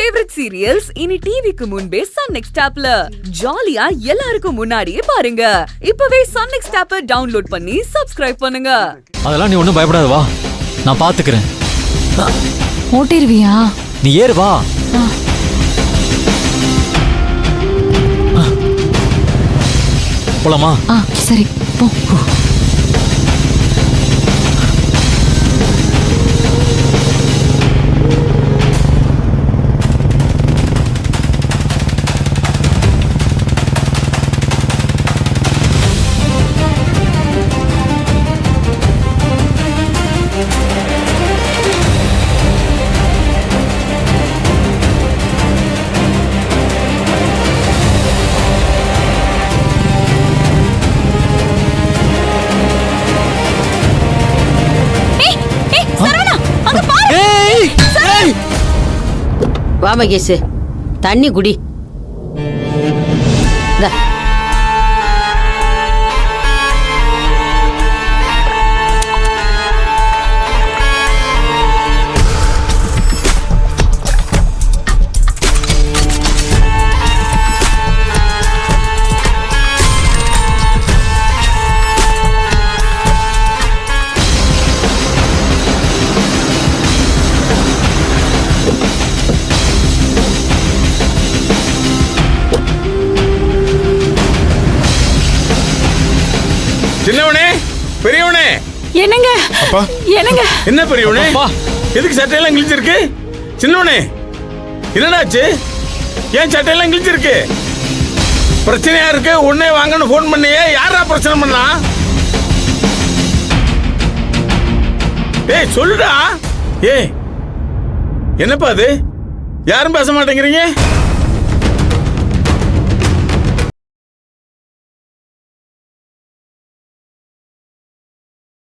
Favourite serials இனி டிவிக்கு முன்பே சன் நெக்ஸ்ட் ஆப்ல ஜாலியா எல்லாருக்கும் முன்னாடியே பாருங்க. இப்பவே சன் நெக்ஸ்ட் ஆப்பை டவுன்லோட் பண்ணி சப்ஸ்கிரைப் பண்ணுங்க. அதெல்லாம் நீ ஒன்றும் பயப்படாத, வா நான் பாத்துக்கிறேன். ஓட்டிருவியா? நீ ஏறு வா. போலாமா? சரி போ. வா மகேஷ், தண்ணி குடி. சின்னவனே, பெரியவனே. என்னங்க? அப்பா. என்னங்க? என்ன பெரியவனே? எதுக்கு சட்டையெல்லாம் கிழிச்சிருக்கு? சின்னவனே, என்னடாச்சு? ஏன் சட்டையெல்லாம் கிழிச்சிருக்கு? பிரச்சனையா இருக்கு. உடனே வாங்கன்னு போன் பண்ணியே. யாரா பிரச்சனை பண்ணா? ஏய் சொல்லுடா. ஏய் என்னப்பா அது? யாரும் பேச மாட்டேங்கிறீங்க?